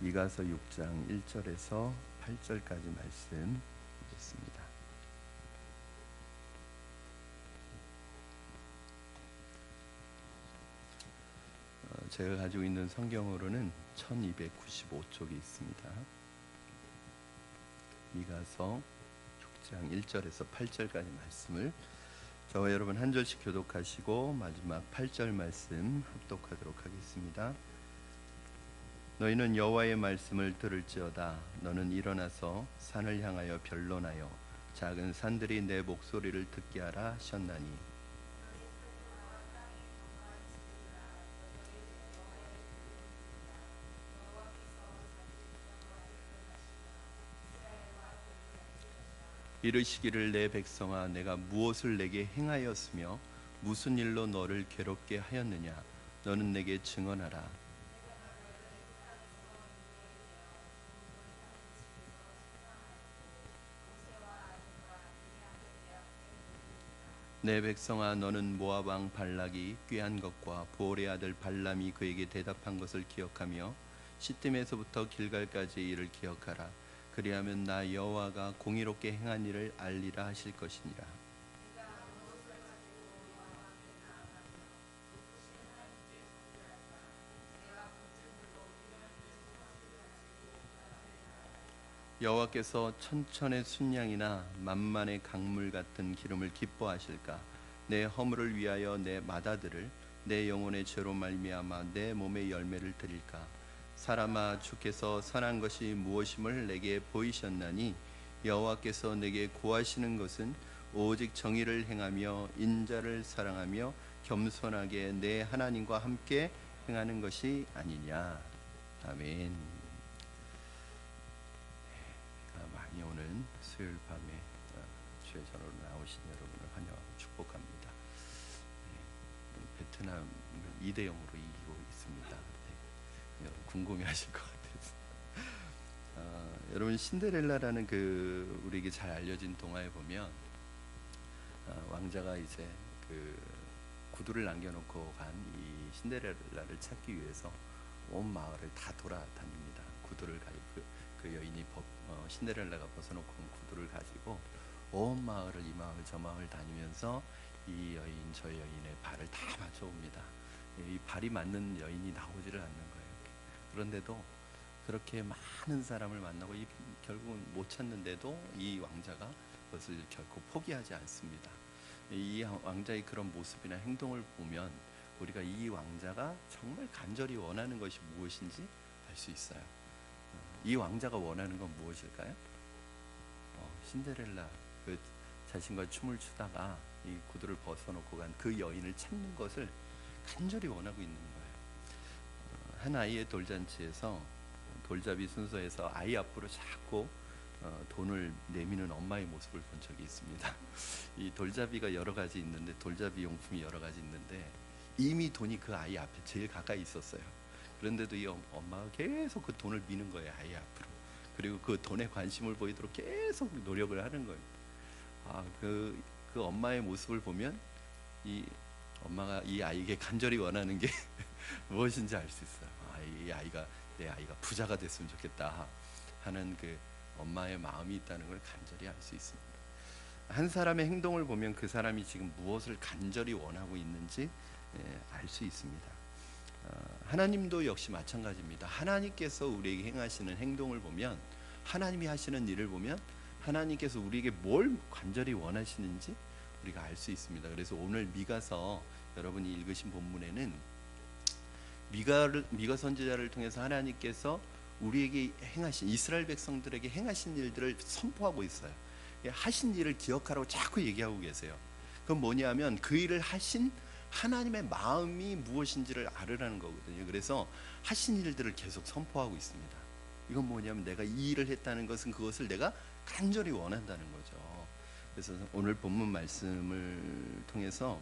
미가서 6장 1절에서 8절까지 말씀 보겠습니다. 제가 가지고 있는 성경으로는 1295쪽이 있습니다. 미가서 6장 1절에서 8절까지 말씀을 저와 여러분 한 절씩 교독하시고 마지막 8절 말씀 합독하도록 하겠습니다. 너희는 여호와의 말씀을 들을지어다. 너는 일어나서 산을 향하여 변론하여 작은 산들이 내 목소리를 듣게 하라 하셨나니 이르시기를 내 백성아 내가 무엇을 내게 행하였으며 무슨 일로 너를 괴롭게 하였느냐 너는 내게 증언하라. 내 백성아 너는 모압 왕 발락이 꾀한 것과 보올의 아들 발람이 그에게 대답한 것을 기억하며 시딤에서부터 길갈까지 일을 기억하라. 그리하면 나 여호와가 공의롭게 행한 일을 알리라 하실 것이니라. 여호와께서 천천의 순양이나 만만의 강물 같은 기름을 기뻐하실까? 내 허물을 위하여 내 마다들을 내 영혼의 죄로 말미암아 내 몸의 열매를 드릴까? 사람아 주께서 선한 것이 무엇임을 내게 보이셨나니 여호와께서 내게 구하시는 것은 오직 정의를 행하며 인자를 사랑하며 겸손하게 내 하나님과 함께 행하는 것이 아니냐. 아멘. 많이 오는 수요일 밤에 주의 전으로 나오신 여러분을 환영하고 축복합니다. 베트남을 2대0으로 이기고 있습니다. 여러분 궁금해하실 것 같아서 여러분 신데렐라라는 그 우리에게 잘 알려진 동화에 보면 왕자가 이제 그 구두를 남겨놓고 간 이 신데렐라를 찾기 위해서 온 마을을 다 돌아다닙니다. 구두를 가지고 그 여인이 신데렐라가 벗어놓고 온 구두를 가지고 온 마을을 이 마을 저 마을 다니면서 이 여인 저 여인의 발을 다 맞춰옵니다. 이 발이 맞는 여인이 나오지를 않는 거예요. 그런데도 그렇게 많은 사람을 만나고 결국은 못 찾는데도 이 왕자가 그것을 결코 포기하지 않습니다. 이 왕자의 그런 모습이나 행동을 보면 우리가 이 왕자가 정말 간절히 원하는 것이 무엇인지 알 수 있어요. 이 왕자가 원하는 건 무엇일까요? 신데렐라 그 자신과 춤을 추다가 이 구두를 벗어놓고 간 그 여인을 찾는 것을 간절히 원하고 있는 거예요. 한 아이의 돌잔치에서 돌잡이 순서에서 아이 앞으로 자꾸 돈을 내미는 엄마의 모습을 본 적이 있습니다. 이 돌잡이가 여러 가지 있는데 돌잡이 용품이 여러 가지 있는데 이미 돈이 그 아이 앞에 제일 가까이 있었어요. 그런데도 이 엄마가 계속 그 돈을 미는 거예요, 아이 앞으로. 그리고 그 돈에 관심을 보이도록 계속 노력을 하는 거예요. 그 엄마의 모습을 보면 이 엄마가 이 아이에게 간절히 원하는 게 무엇인지 알 수 있어요. 내 아이가 부자가 됐으면 좋겠다 하는 그 엄마의 마음이 있다는 걸 간절히 알 수 있습니다. 한 사람의 행동을 보면 그 사람이 지금 무엇을 간절히 원하고 있는지 알 수 있습니다. 하나님도 역시 마찬가지입니다. 하나님께서 우리에게 행하시는 행동을 보면 하나님이 하시는 일을 보면 하나님께서 우리에게 뭘 간절히 원하시는지 우리가 알 수 있습니다. 그래서 오늘 미가서 여러분이 읽으신 본문에는 미가 선지자를 통해서 하나님께서 우리에게 행하신 이스라엘 백성들에게 행하신 일들을 선포하고 있어요. 하신 일을 기억하라고 자꾸 얘기하고 계세요. 그건 뭐냐면 그 일을 하신 하나님의 마음이 무엇인지를 알으라는 거거든요. 그래서 하신 일들을 계속 선포하고 있습니다. 이건 뭐냐면 내가 이 일을 했다는 것은 그것을 내가 간절히 원한다는 거죠. 그래서 오늘 본문 말씀을 통해서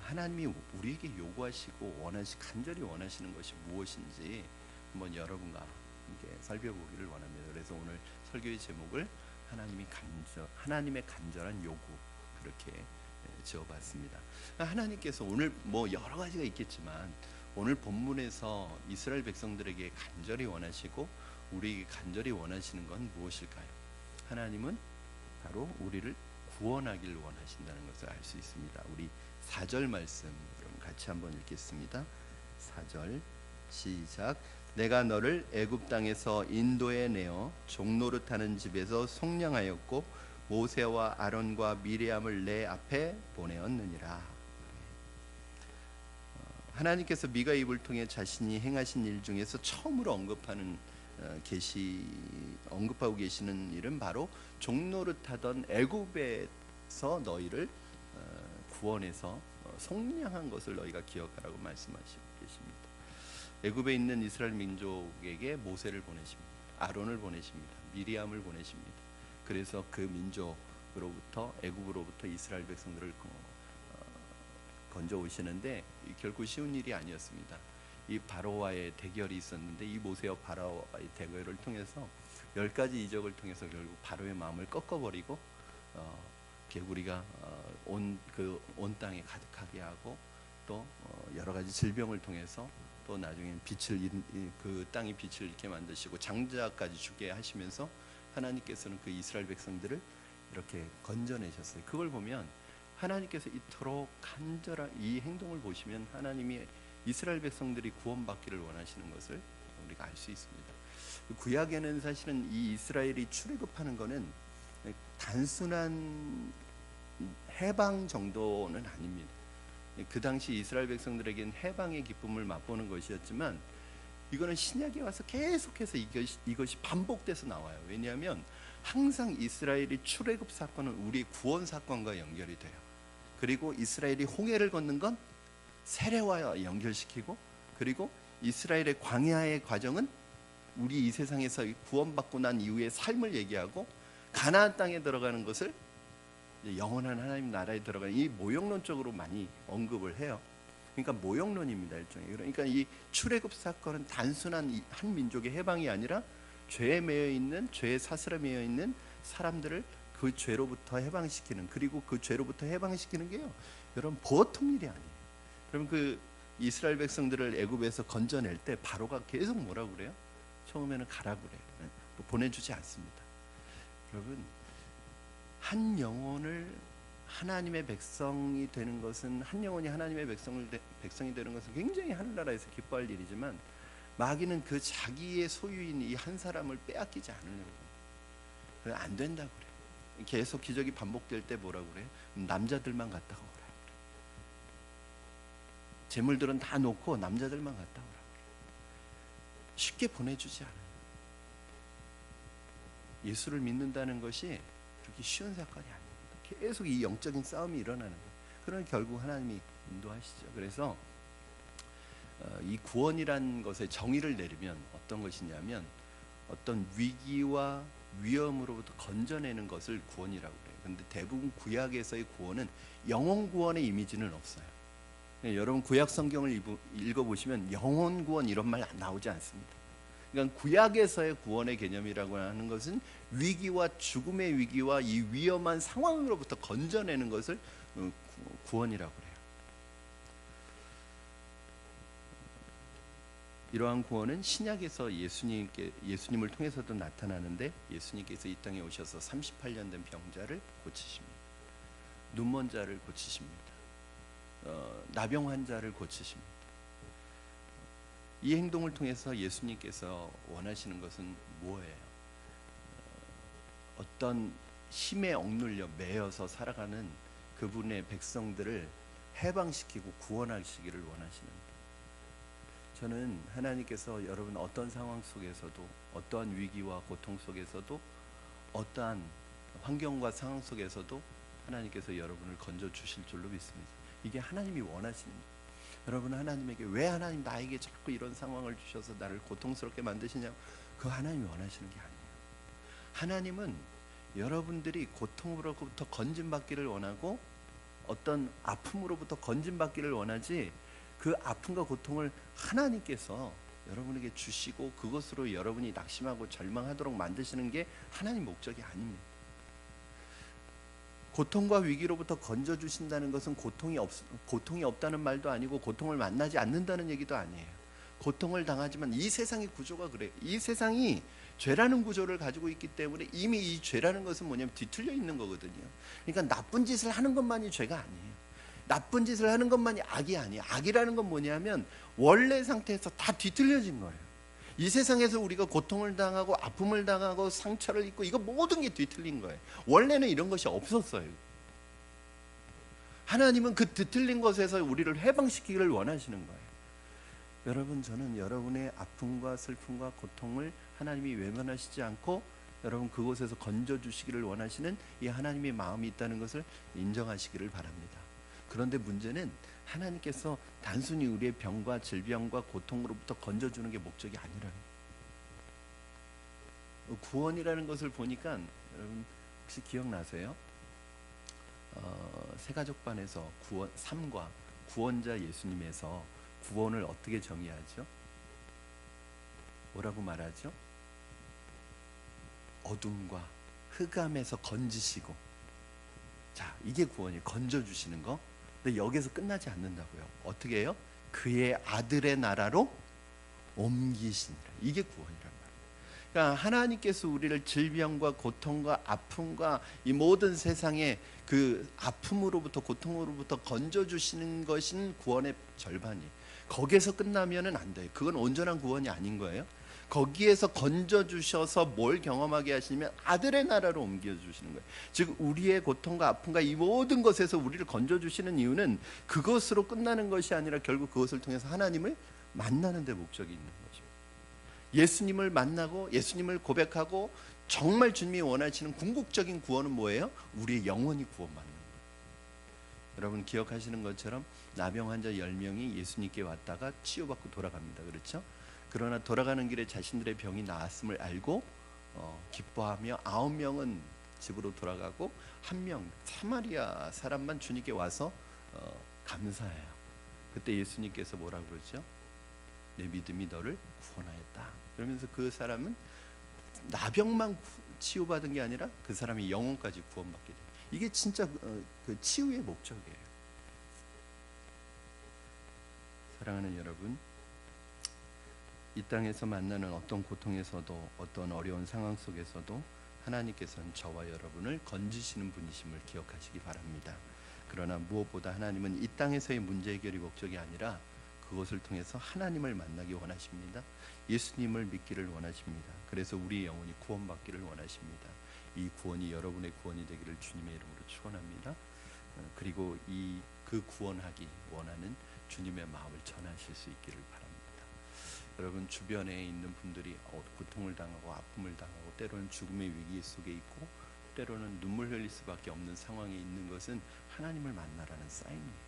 하나님이 우리에게 요구하시고 간절히 원하시는 것이 무엇인지 한번 여러분과 함께 살펴보기를 원합니다. 그래서 오늘 설교의 제목을 하나님의 간절한 요구 그렇게 지어봤습니다. 하나님께서 오늘 뭐 여러 가지가 있겠지만 오늘 본문에서 이스라엘 백성들에게 간절히 원하시고 우리에게 간절히 원하시는 건 무엇일까요? 하나님은 바로 우리를 구원하길 원하신다는 것을 알 수 있습니다. 우리 4절 말씀 그럼 같이 한번 읽겠습니다. 4절 시작. 내가 너를 애굽 땅에서 인도해 내어 종노릇하는 집에서 속량하였고 모세와 아론과 미리암을 내 앞에 보내었느니라. 하나님께서 미가 입을 통해 자신이 행하신 일 중에서 처음으로 언급하고 계시는 일은 바로 종노릇하던 애굽에서 너희를 구원해서 속량한 것을 너희가 기억하라고 말씀하시고 계십니다. 애굽에 있는 이스라엘 민족에게 모세를 보내십니다. 아론을 보내십니다. 미리암을 보내십니다. 그래서 그 민족으로부터 애굽으로부터 이스라엘 백성들을 건져 오시는데 결코 쉬운 일이 아니었습니다. 이 바로와의 대결이 있었는데 이 모세와 바로와의 대결을 통해서 10가지 이적을 통해서 결국 바로의 마음을 꺾어버리고 개구리가 온 땅에 가득하게 하고 또 여러 가지 질병을 통해서 또 나중엔 그 땅이 빛을 잃게 만드시고 장자까지 죽게 하시면서 하나님께서는 그 이스라엘 백성들을 이렇게 건져내셨어요. 그걸 보면 하나님께서 이토록 간절한 이 행동을 보시면 하나님이 이스라엘 백성들이 구원받기를 원하시는 것을 우리가 알 수 있습니다. 구약에는 사실은 이 이스라엘이 출애굽하는 것은 단순한 해방 정도는 아닙니다. 그 당시 이스라엘 백성들에게는 해방의 기쁨을 맛보는 것이었지만 이거는 신약에 와서 계속해서 이것이 반복돼서 나와요. 왜냐하면 항상 이스라엘이 출애굽 사건은 우리의 구원 사건과 연결이 돼요. 그리고 이스라엘이 홍해를 걷는 건 세례와 연결시키고, 그리고 이스라엘의 광야의 과정은 우리 이 세상에서 구원받고 난 이후의 삶을 얘기하고, 가나안 땅에 들어가는 것을 영원한 하나님 나라에 들어가는 이 모형론적으로 많이 언급을 해요. 그러니까 모형론입니다, 일종의. 그러니까 이 출애굽 사건은 단순한 한 민족의 해방이 아니라 죄에 매여 있는, 죄에 사슬에 매여 있는 사람들을 그 죄로부터 해방시키는, 그리고 그 죄로부터 해방시키는 게요, 여러분 보통 일이 아니에요. 그러면 그 이스라엘 백성들을 애굽에서 건져낼 때 바로가 계속 뭐라고 그래요? 처음에는 가라고 그래요. 보내주지 않습니다. 여러분, 한 영혼을 하나님의 백성이 되는 것은, 한 영혼이 하나님의 백성이 되는 것은 굉장히 하늘나라에서 기뻐할 일이지만, 마귀는 그 자기의 소유인 이 한 사람을 빼앗기지 않으려고 그래요. 안 된다고 그래요. 계속 기적이 반복될 때 뭐라고 그래요? 남자들만 갔다가 오라 그래요. 재물들은 다 놓고 남자들만 갔다 오라 그래요. 쉽게 보내주지 않아요. 예수를 믿는다는 것이 그렇게 쉬운 사건이 아닙니다. 계속 이 영적인 싸움이 일어나는 거예요. 그러나 결국 하나님이 인도하시죠. 그래서 이 구원이란 것의 정의를 내리면 어떤 것이냐면, 어떤 위기와 위험으로부터 건져내는 것을 구원이라고 그래요. 그런데 대부분 구약에서의 구원은 영혼 구원의 이미지는 없어요. 여러분 구약 성경을 읽어보시면 영혼 구원 이런 말 나오지 않습니다. 그러니까 구약에서의 구원의 개념이라고 하는 것은 위기와 죽음의 위기와 이 위험한 상황으로부터 건져내는 것을 구원이라고 그래요. 이러한 구원은 신약에서 예수님을 통해서도 나타나는데, 예수님께서 이 땅에 오셔서 38년 된 병자를 고치십니다. 눈먼 자를 고치십니다. 나병 환자를 고치십니다. 이 행동을 통해서 예수님께서 원하시는 것은 뭐예요? 어떤 힘에 억눌려 매여서 살아가는 그분의 백성들을 해방시키고 구원하시기를 원하시는 거예요. 저는 하나님께서 여러분 어떤 상황 속에서도, 어떠한 위기와 고통 속에서도, 어떠한 환경과 상황 속에서도 하나님께서 여러분을 건져 주실 줄로 믿습니다. 이게 하나님이 원하시는 거예요. 여러분, 하나님에게 왜 하나님 나에게 자꾸 이런 상황을 주셔서 나를 고통스럽게 만드시냐고, 그거 하나님이 원하시는 게 아니에요. 하나님은 여러분들이 고통으로부터 건진받기를 원하고 어떤 아픔으로부터 건진받기를 원하지, 그 아픔과 고통을 하나님께서 여러분에게 주시고 그것으로 여러분이 낙심하고 절망하도록 만드시는 게 하나님 목적이 아닙니다. 고통과 위기로부터 건져 주신다는 것은 고통이 없다는 말도 아니고 고통을 만나지 않는다는 얘기도 아니에요. 고통을 당하지만 이 세상의 구조가 그래요. 이 세상이 죄라는 구조를 가지고 있기 때문에 이미 이 죄라는 것은 뭐냐면 뒤틀려 있는 거거든요. 그러니까 나쁜 짓을 하는 것만이 죄가 아니에요. 나쁜 짓을 하는 것만이 악이 아니에요. 악이라는 건 뭐냐면 원래 상태에서 다 뒤틀려진 거예요. 이 세상에서 우리가 고통을 당하고 아픔을 당하고 상처를 입고 이거 모든 게 뒤틀린 거예요. 원래는 이런 것이 없었어요. 하나님은 그 뒤틀린 것에서 우리를 해방시키기를 원하시는 거예요. 여러분, 저는 여러분의 아픔과 슬픔과 고통을 하나님이 외면하시지 않고 여러분 그곳에서 건져주시기를 원하시는 이 하나님의 마음이 있다는 것을 인정하시기를 바랍니다. 그런데 문제는 하나님께서 단순히 우리의 병과 질병과 고통으로부터 건져주는 게 목적이 아니라는 거예요. 구원이라는 것을 보니까 여러분 혹시 기억나세요? 새가족반에서 삶과 구원자 예수님에서 구원을 어떻게 정의하죠? 뭐라고 말하죠? 어둠과 흑암에서 건지시고, 자, 이게 구원이에요. 건져주시는 거. 근데 여기서 끝나지 않는다고요. 어떻게 해요? 그의 아들의 나라로 옮기시니라. 이게 구원이란 말이에요. 그러니까 하나님께서 우리를 질병과 고통과 아픔과 이 모든 세상의 그 아픔으로부터 고통으로부터 건져주시는 것인 구원의 절반이에요. 거기에서 끝나면은 안 돼요. 그건 온전한 구원이 아닌 거예요. 거기에서 건져주셔서 뭘 경험하게 하시냐면 아들의 나라로 옮겨주시는 거예요. 즉 우리의 고통과 아픔과 이 모든 것에서 우리를 건져주시는 이유는 그것으로 끝나는 것이 아니라 결국 그것을 통해서 하나님을 만나는 데 목적이 있는 거죠. 예수님을 만나고 예수님을 고백하고 정말 주님이 원하시는 궁극적인 구원은 뭐예요? 우리의 영혼이 구원받는 거예요. 여러분 기억하시는 것처럼 나병 환자 10명이 예수님께 왔다가 치유받고 돌아갑니다. 그렇죠? 그러나 돌아가는 길에 자신들의 병이 나았음을 알고 기뻐하며 9명은 집으로 돌아가고 1명 사마리아 사람만 주님께 와서 감사해요. 그때 예수님께서 뭐라고 그러죠? 내 믿음이 너를 구원하였다. 그러면서 그 사람은 나병만 치유받은 게 아니라 그 사람이 영혼까지 구원받게 돼요. 이게 진짜 그 치유의 목적이에요. 사랑하는 여러분, 이 땅에서 만나는 어떤 고통에서도 어떤 어려운 상황 속에서도 하나님께서는 저와 여러분을 건지시는 분이심을 기억하시기 바랍니다. 그러나 무엇보다 하나님은 이 땅에서의 문제 해결이 목적이 아니라 그것을 통해서 하나님을 만나기 원하십니다. 예수님을 믿기를 원하십니다. 그래서 우리의 영혼이 구원받기를 원하십니다. 이 구원이 여러분의 구원이 되기를 주님의 이름으로 축원합니다. 그리고 그 구원하기 원하는 주님의 마음을 전하실 수 있기를 바랍니다. 여러분 주변에 있는 분들이 고통을 당하고 아픔을 당하고 때로는 죽음의 위기 속에 있고 때로는 눈물 흘릴 수밖에 없는 상황에 있는 것은 하나님을 만나라는 사인이에요.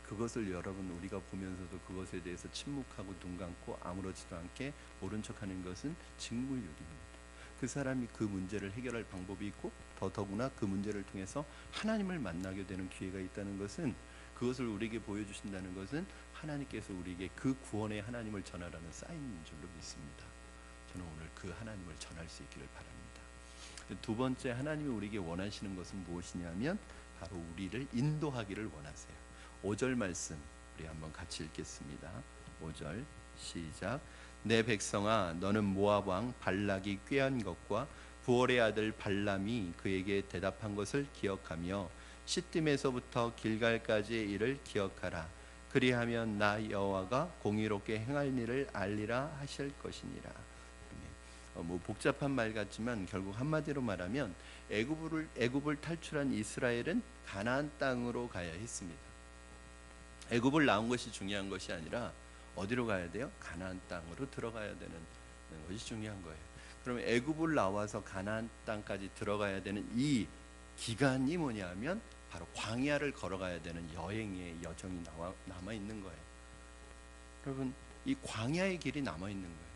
그것을 여러분 우리가 보면서도 그것에 대해서 침묵하고 눈 감고 아무렇지도 않게 모른 척하는 것은 직무유기입니다. 그 사람이 그 문제를 해결할 방법이 있고 더더구나 그 문제를 통해서 하나님을 만나게 되는 기회가 있다는 것은 그것을 우리에게 보여주신다는 것은 하나님께서 우리에게 그 구원의 하나님을 전하라는 사인인 줄로 믿습니다. 저는 오늘 그 하나님을 전할 수 있기를 바랍니다. 두 번째 하나님이 우리에게 원하시는 것은 무엇이냐면 바로 우리를 인도하기를 원하세요. 5절 말씀 우리 한번 같이 읽겠습니다. 5절 시작. 내 백성아 너는 모압 왕 발락이 꾀한 것과 부올의 아들 발람이 그에게 대답한 것을 기억하며 시딤에서부터 길갈까지의 일을 기억하라. 그리하면 나 여호와가 공의롭게 행할 일을 알리라 하실 것이니라. 복잡한 말 같지만 결국 한마디로 말하면 애굽을 탈출한 이스라엘은 가나안 땅으로 가야 했습니다. 애굽을 나온 것이 중요한 것이 아니라 어디로 가야 돼요? 가나안 땅으로 들어가야 되는 것이 중요한 거예요. 그러면 애굽을 나와서 가나안 땅까지 들어가야 되는 이 기간이 뭐냐면 바로 광야를 걸어가야 되는 여행의 여정이 남아 있는 거예요. 여러분 이 광야의 길이 남아 있는 거예요.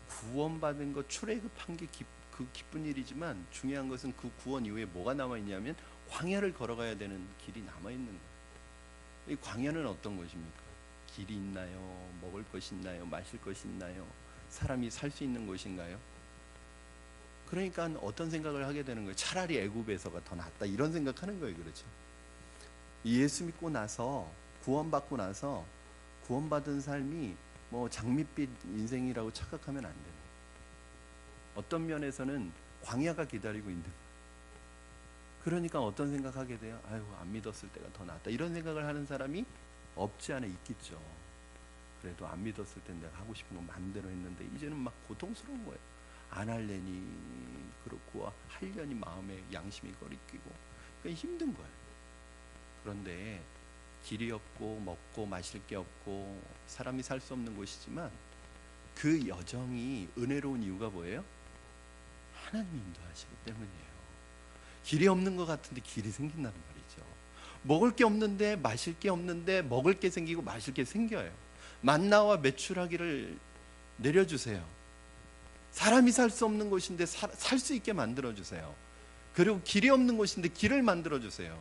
구원받은 것 출애굽한 게 그 기쁜 일이지만 중요한 것은 그 구원 이후에 뭐가 남아 있냐면 광야를 걸어가야 되는 길이 남아 있는 거예요. 이 광야는 어떤 것입니까? 길이 있나요? 먹을 것이 있나요? 마실 것이 있나요? 사람이 살 수 있는 곳인가요? 그러니까 어떤 생각을 하게 되는 거예요? 차라리 애굽에서가 더 낫다, 이런 생각하는 거예요. 그렇죠? 예수 믿고 나서, 구원받고 나서 구원받은 삶이 뭐 장밋빛 인생이라고 착각하면 안 돼요. 어떤 면에서는 광야가 기다리고 있는 거예요. 그러니까 어떤 생각하게 돼요? 아이고, 안 믿었을 때가 더 낫다, 이런 생각을 하는 사람이 없지 않아 있겠죠. 그래도 안 믿었을 때 내가 하고 싶은 건 마음대로 했는데 이제는 막 고통스러운 거예요. 안 할래니 그렇고 하려니 마음에 양심이 거리끼고, 그러니까 힘든 거예요. 그런데 길이 없고 먹고 마실 게 없고 사람이 살 수 없는 곳이지만 그 여정이 은혜로운 이유가 뭐예요? 하나님이 인도하시기 때문이에요. 길이 없는 것 같은데 길이 생긴다는 말이죠. 먹을 게 없는데 마실 게 없는데 먹을 게 생기고 마실 게 생겨요. 만나와 메추라기를 내려주세요. 사람이 살 수 없는 곳인데 살 수 있게 만들어주세요. 그리고 길이 없는 곳인데 길을 만들어주세요.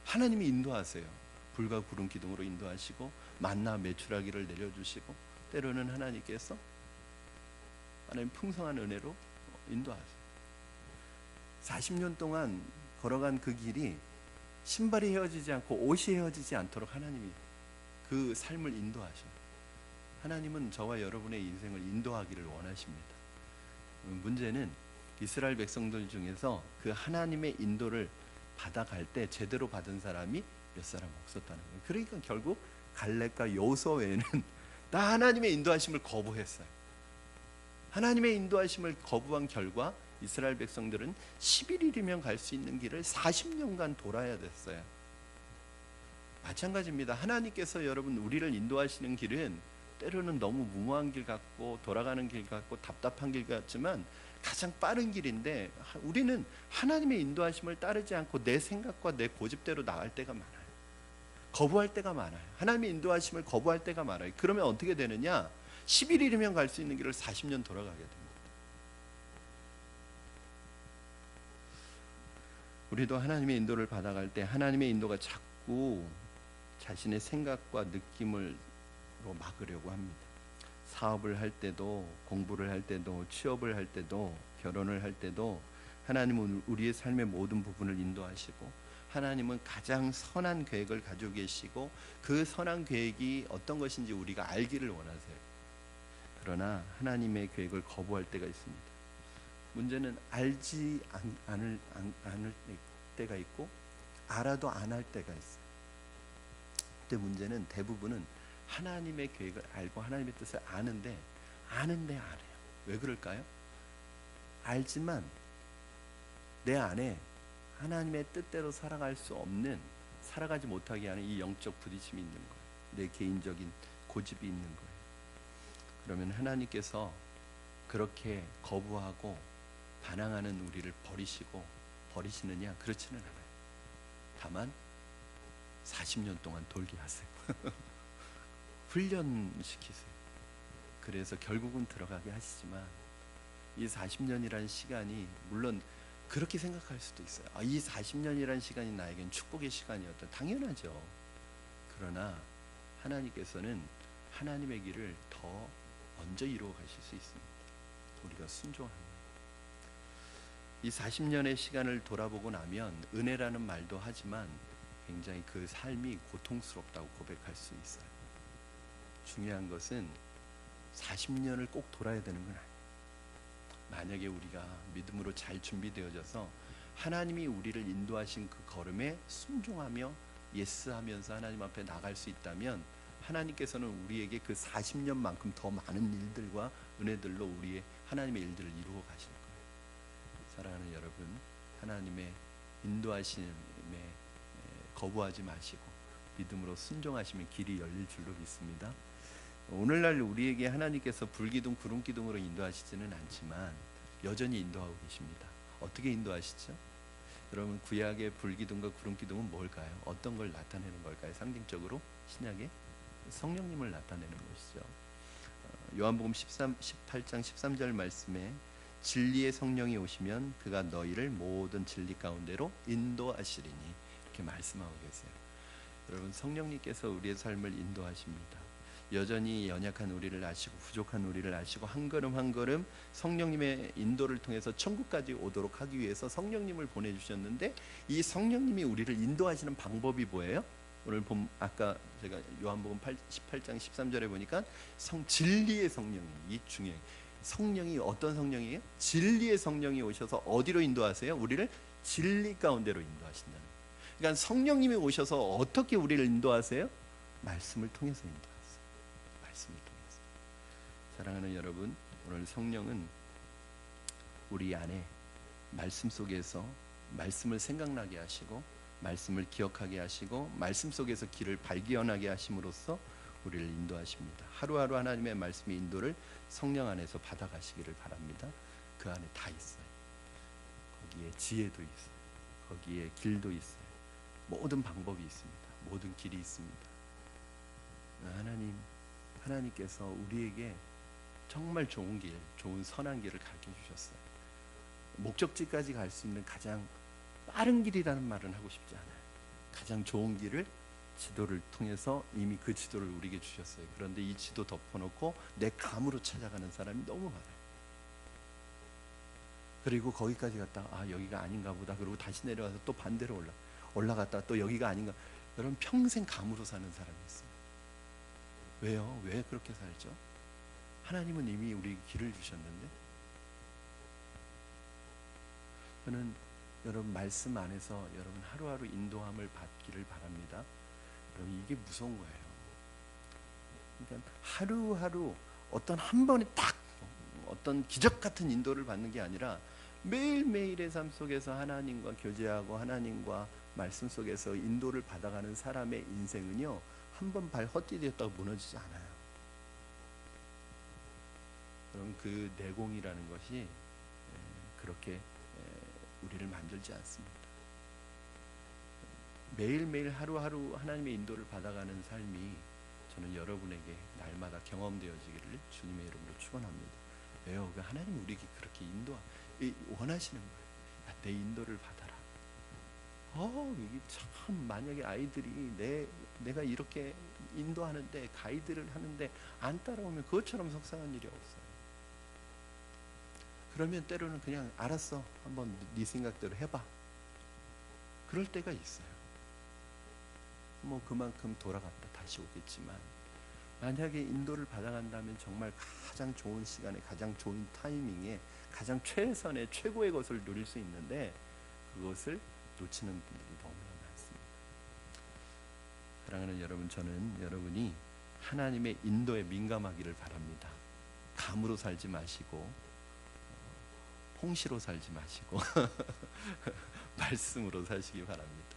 하나님이 인도하세요. 불과 구름 기둥으로 인도하시고 만나 메추라기를 내려주시고, 때로는 하나님께서 하나님 풍성한 은혜로 인도하세요. 40년 동안 걸어간 그 길이 신발이 헤어지지 않고 옷이 헤어지지 않도록 하나님이 그 삶을 인도하셔요. 하나님은 저와 여러분의 인생을 인도하기를 원하십니다. 문제는 이스라엘 백성들 중에서 그 하나님의 인도를 받아갈 때 제대로 받은 사람이 몇 사람 없었다는 거예요. 그러니까 결국 갈렙과 여호수아에는 다 하나님의 인도하심을 거부했어요. 하나님의 인도하심을 거부한 결과 이스라엘 백성들은 11일이면 갈 수 있는 길을 40년간 돌아야 됐어요. 마찬가지입니다. 하나님께서 여러분 우리를 인도하시는 길은 때로는 너무 무모한 길 같고 돌아가는 길 같고 답답한 길 같지만 가장 빠른 길인데, 우리는 하나님의 인도하심을 따르지 않고 내 생각과 내 고집대로 나갈 때가 많아요. 거부할 때가 많아요. 하나님의 인도하심을 거부할 때가 많아요. 그러면 어떻게 되느냐? 11일이면 갈 수 있는 길을 40년 돌아가게 됩니다. 우리도 하나님의 인도를 받아갈 때 하나님의 인도가 자꾸 자신의 생각과 느낌으로 막으려고 합니다. 사업을 할 때도, 공부를 할 때도, 취업을 할 때도, 결혼을 할 때도 하나님은 우리의 삶의 모든 부분을 인도하시고, 하나님은 가장 선한 계획을 가지고 계시고 그 선한 계획이 어떤 것인지 우리가 알기를 원하세요. 그러나 하나님의 계획을 거부할 때가 있습니다. 문제는 알지 않을 때가 있고 알아도 안 할 때가 있어요. 그때 문제는 대부분은 하나님의 계획을 알고 하나님의 뜻을 아는데 안 해요. 왜 그럴까요? 알지만 내 안에 하나님의 뜻대로 살아갈 수 없는, 살아가지 못하게 하는 이 영적 부딪힘이 있는 거예요. 내 개인적인 고집이 있는 거예요. 그러면 하나님께서 그렇게 거부하고 반항하는 우리를 버리시느냐? 그렇지는 않아요. 다만 40년 동안 돌게 하세요. 훈련시키세요. 그래서 결국은 들어가게 하시지만 이 40년이라는 시간이, 물론 그렇게 생각할 수도 있어요. 이 40년이라는 시간이 나에겐 축복의 시간이었다. 당연하죠. 그러나 하나님께서는 하나님의 길을 더 먼저 이루어 가실 수 있습니다. 우리가 순종하면. 이 40년의 시간을 돌아보고 나면 은혜라는 말도 하지만 굉장히 그 삶이 고통스럽다고 고백할 수 있어요. 중요한 것은 40년을 꼭 돌아야 되는 건 아니에요. 만약에 우리가 믿음으로 잘 준비되어져서 하나님이 우리를 인도하신 그 걸음에 순종하며 예스하면서 하나님 앞에 나갈 수 있다면 하나님께서는 우리에게 그 40년만큼 더 많은 일들과 은혜들로 우리의 하나님의 일들을 이루어 가실 거예요. 사랑하는 여러분, 하나님의 인도하심에 거부하지 마시고 믿음으로 순종하시면 길이 열릴 줄로 믿습니다. 오늘날 우리에게 하나님께서 불기둥 구름기둥으로 인도하시지는 않지만 여전히 인도하고 계십니다. 어떻게 인도하시죠? 여러분, 구약의 불기둥과 구름기둥은 뭘까요? 어떤 걸 나타내는 걸까요? 상징적으로 신약의 성령님을 나타내는 것이죠. 요한복음 18장 13절 말씀에 진리의 성령이 오시면 그가 너희를 모든 진리 가운데로 인도하시리니, 이렇게 말씀하고 계세요. 여러분, 성령님께서 우리의 삶을 인도하십니다. 여전히 연약한 우리를 아시고 부족한 우리를 아시고 한 걸음 한 걸음 성령님의 인도를 통해서 천국까지 오도록 하기 위해서 성령님을 보내주셨는데, 이 성령님이 우리를 인도하시는 방법이 뭐예요? 오늘 아까 제가 요한복음 18장 13절에 보니까 진리의 성령이, 이 중요해요. 성령이 어떤 성령이에요? 진리의 성령이 오셔서 어디로 인도하세요? 우리를 진리 가운데로 인도하신다는 거예요. 그러니까 성령님이 오셔서 어떻게 우리를 인도하세요? 말씀을 통해서 인도하세요. 말씀을 통해서. 사랑하는 여러분, 오늘 성령은 우리 안에 말씀 속에서 말씀을 생각나게 하시고 말씀을 기억하게 하시고 말씀 속에서 길을 발견하게 하심으로써 우리를 인도하십니다. 하루하루 하나님의 말씀의 인도를 성령 안에서 받아가시기를 바랍니다. 그 안에 다 있어요. 거기에 지혜도 있어요. 거기에 길도 있어요. 모든 방법이 있습니다. 모든 길이 있습니다. 하나님께서 우리에게 정말 좋은 길, 좋은 선한 길을 가르쳐 주셨어요. 목적지까지 갈 수 있는 가장 빠른 길이라는 말은 하고 싶지 않아요. 가장 좋은 길을, 지도를 통해서 이미 그 지도를 우리에게 주셨어요. 그런데 이 지도 덮어놓고 내 감으로 찾아가는 사람이 너무 많아요. 그리고 거기까지 갔다 여기가 아닌가 보다 그러고 다시 내려와서 또 반대로 올라갔다 또 여기가 아닌가. 여러분, 평생 감으로 사는 사람이 있어요. 왜요? 왜 그렇게 살죠? 하나님은 이미 우리에게 길을 주셨는데. 저는 여러분 말씀 안에서 여러분 하루하루 인도함을 받기를 바랍니다. 여러분, 이게 무서운 거예요. 그러니까 하루하루 어떤 한 번에 딱 어떤 기적 같은 인도를 받는 게 아니라 매일매일의 삶 속에서 하나님과 교제하고 하나님과 말씀 속에서 인도를 받아가는 사람의 인생은요, 한 번 발 헛디뎠다고 무너지지 않아요. 그럼 그 내공이라는 것이 그렇게 우리를 만들지 않습니다. 매일매일 하루하루 하나님의 인도를 받아가는 삶이 저는 여러분에게 날마다 경험되어지기를 주님의 이름으로 축원합니다. 왜요? 하나님 우리에게 그렇게 원하시는 거예요. 내 인도를 받아라. 이게 참, 만약에 아이들이 내가 이렇게 인도하는데, 가이드를 하는데 안 따라오면 그것처럼 속상한 일이 없어요. 그러면 때로는 그냥 알았어, 한번 네 생각대로 해봐. 그럴 때가 있어요. 그만큼 돌아갔다 다시 오겠지만, 만약에 인도를 받아간다면 정말 가장 좋은 시간에, 가장 좋은 타이밍에, 가장 최선의 최고의 것을 누릴 수 있는데 그것을 놓치는 분들이 너무나 많습니다. 사랑하는 여러분, 저는 여러분이 하나님의 인도에 민감하기를 바랍니다. 감으로 살지 마시고 홍시로 살지 마시고 말씀으로 사시기 바랍니다.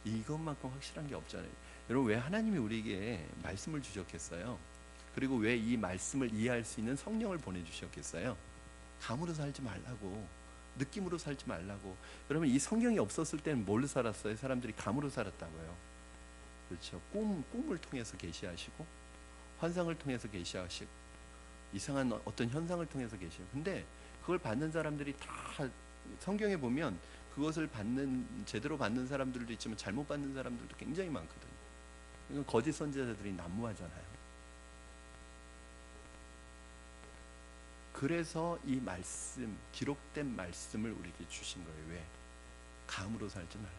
이것만큼 확실한 게 없잖아요. 여러분, 왜 하나님이 우리에게 말씀을 주셨겠어요? 그리고 왜 이 말씀을 이해할 수 있는 성령을 보내주셨겠어요? 감으로 살지 말라고, 느낌으로 살지 말라고. 여러분, 이 성경이 없었을 때는 뭘로 살았어요? 사람들이 감으로 살았다고요. 그렇죠. 꿈을 통해서 계시하시고, 환상을 통해서 계시하시고, 이상한 어떤 현상을 통해서 계시고. 근데 그걸 받는 사람들이 다 성경에 보면 그것을 제대로 받는 사람들도 있지만 잘못 받는 사람들도 굉장히 많거든요. 이건 거짓 선지자들이 난무하잖아요. 그래서 이 말씀, 기록된 말씀을 우리에게 주신 거예요. 왜? 감으로 살지 말라.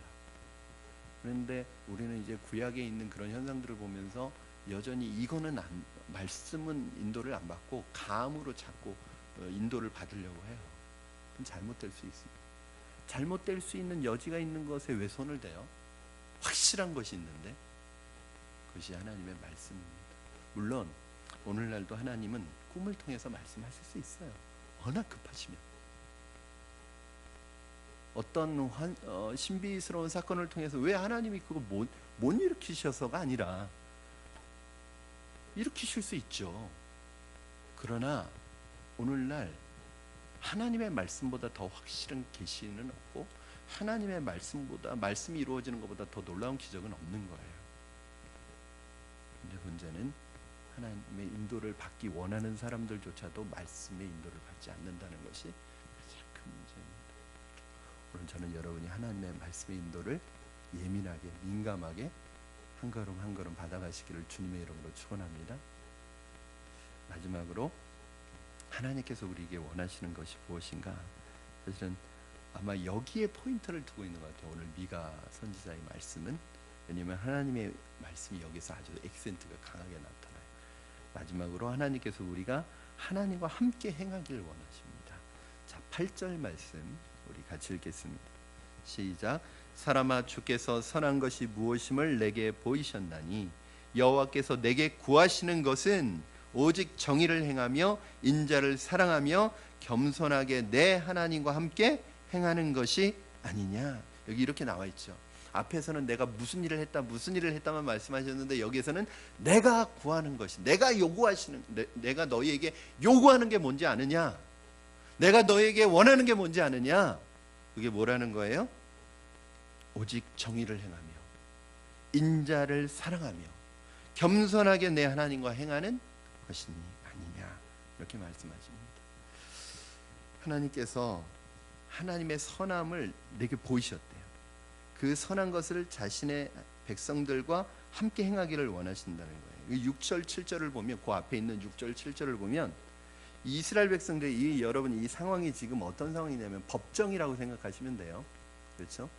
그런데 우리는 이제 구약에 있는 그런 현상들을 보면서 여전히 말씀은 인도를 안 받고 감으로 자꾸 인도를 받으려고 해요. 그럼 잘못될 수 있습니다. 잘못될 수 있는 여지가 있는 것에 왜 손을 대요? 확실한 것이 있는데, 그것이 하나님의 말씀입니다. 물론 오늘날도 하나님은 꿈을 통해서 말씀하실 수 있어요. 워낙 급하시면. 어떤 신비스러운 사건을 통해서 왜 하나님이 그거 못 일으키셔서가 아니라 일으키실 수 있죠. 그러나 오늘날 하나님의 말씀보다 더 확실한 계시는 없고, 하나님의 말씀이 이루어지는 것보다 더 놀라운 기적은 없는 거예요. 근데 문제는 하나님의 인도를 받기 원하는 사람들조차도 말씀의 인도를 받지 않는다는 것이 가장 큰 문제입니다. 오늘 저는 여러분이 하나님의 말씀의 인도를 예민하게, 민감하게 한 걸음 한 걸음 받아가시기를 주님의 이름으로 축원합니다. 마지막으로 하나님께서 우리에게 원하시는 것이 무엇인가? 사실은 아마 여기에 포인트를 두고 있는 것 같아요. 오늘 미가 선지자의 말씀은. 왜냐하면 하나님의 말씀이 여기서 아주 액센트가 강하게 나타나요. 마지막으로 하나님께서 우리가 하나님과 함께 행하기를 원하십니다. 자, 8절 말씀 우리 같이 읽겠습니다. 시작. 사람아, 주께서 선한 것이 무엇임을 내게 보이셨나니 여호와께서 내게 구하시는 것은 오직 정의를 행하며 인자를 사랑하며 겸손하게 내 하나님과 함께 행하는 것이 아니냐. 여기 이렇게 나와 있죠. 앞에서는 내가 무슨 일을 했다만 말씀하셨는데 여기에서는 내가 구하는 것이, 내가 요구하시는, 내가 너희에게 요구하는 게 뭔지 아느냐? 내가 너희에게 원하는 게 뭔지 아느냐? 그게 뭐라는 거예요? 오직 정의를 행하며 인자를 사랑하며 겸손하게 내 하나님과 행하는 것이니 아니냐, 이렇게 말씀하십니다. 하나님께서 하나님의 선함을 내게 보이셨대요. 그 선한 것을 자신의 백성들과 함께 행하기를 원하신다는 거예요. 6절 7절을 보면, 그 앞에 있는 6절 7절을 보면 이스라엘 백성들이, 여러분 이 상황이 지금 어떤 상황이냐면 법정이라고 생각하시면 돼요. 그렇죠?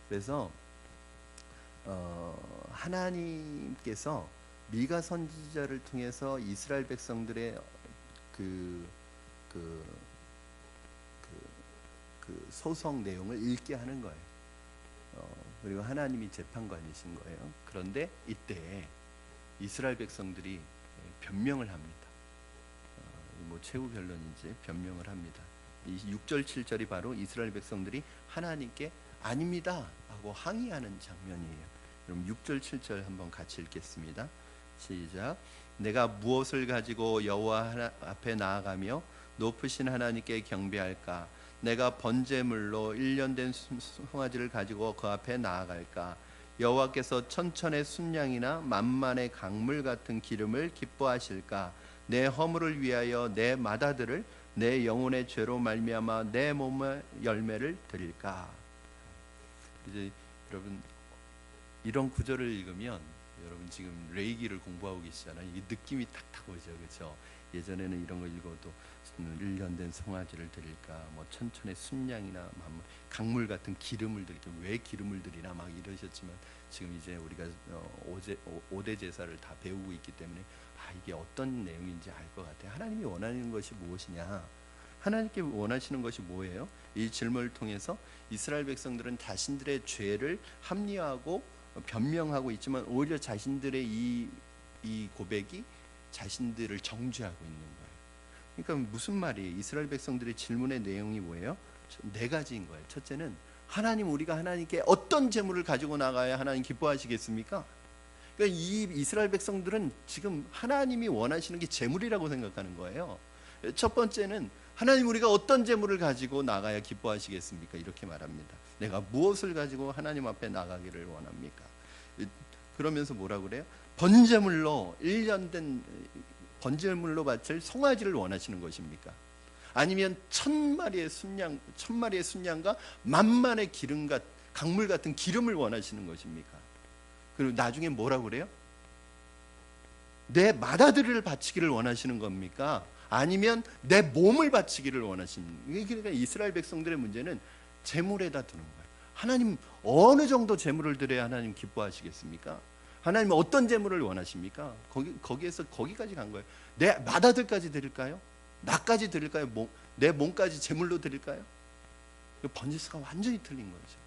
그래서 하나님께서 미가 선지자를 통해서 이스라엘 백성들의 그 소송 내용을 읽게 하는 거예요. 그리고 하나님이 재판관이신 거예요. 그런데 이때 이스라엘 백성들이 변명을 합니다. 뭐 최후 변론인지 변명을 합니다. 이 6절 7절이 바로 이스라엘 백성들이 하나님께 아닙니다 하고 항의하는 장면이에요. 그럼 6절 7절 한번 같이 읽겠습니다. 시작. 내가 무엇을 가지고 여호와 앞에 나아가며 높으신 하나님께 경배할까? 내가 번제물로 1년 된 송아지를 가지고 그 앞에 나아갈까? 여호와께서 천천의 순양이나 만만의 강물 같은 기름을 기뻐하실까? 내 허물을 위하여 내 맏아들을 내 영혼의 죄로 말미암아 내 몸의 열매를 드릴까? 이제 여러분 이런 구절을 읽으면, 여러분 지금 레이기를 공부하고 계시잖아요. 이 느낌이 탁탁 오죠, 그렇죠? 예전에는 이런 거 읽어도 1년 된 송아지를 드릴까, 뭐 천천의 순양이나 강물 같은 기름을 드릴까, 왜 기름을 드리나 막 이러셨지만 지금 이제 우리가 5대 제사를 다 배우고 있기 때문에 이게 어떤 내용인지 알 것 같아요. 하나님이 원하는 것이 무엇이냐? 하나님께 원하시는 것이 뭐예요? 이 질문을 통해서 이스라엘 백성들은 자신들의 죄를 합리화하고 변명하고 있지만 오히려 자신들의 이 고백이 자신들을 정죄하고 있는 거예요. 그러니까 무슨 말이에요? 이스라엘 백성들의 질문의 내용이 뭐예요? 네 가지인 거예요. 첫째는 하나님, 우리가 하나님께 어떤 제물을 가지고 나가야 하나님 기뻐하시겠습니까? 그러니까 이 이스라엘 백성들은 지금 하나님이 원하시는 게 제물이라고 생각하는 거예요. 첫 번째는 하나님, 우리가 어떤 제물을 가지고 나가야 기뻐하시겠습니까? 이렇게 말합니다. 내가 무엇을 가지고 하나님 앞에 나가기를 원합니까? 그러면서 뭐라고 그래요? 번제물로 1년 된 번제물로 바칠 송아지를 원하시는 것입니까? 아니면 1000마리의 순양과 만만의 기름과 강물 같은 기름을 원하시는 것입니까? 그리고 나중에 뭐라고 그래요? 내 맏아들을 바치기를 원하시는 겁니까? 아니면 내 몸을 바치기를 원하십니까? 그러니까 이스라엘 백성들의 문제는 제물에다 두는 거예요. 하나님, 어느 정도 제물을 드려야 하나님 기뻐하시겠습니까? 하나님 어떤 제물을 원하십니까? 거기에서 거기까지 간 거예요. 내 맏아들까지 드릴까요? 나까지 드릴까요? 내 몸까지 제물로 드릴까요? 번지수가 완전히 틀린 거죠.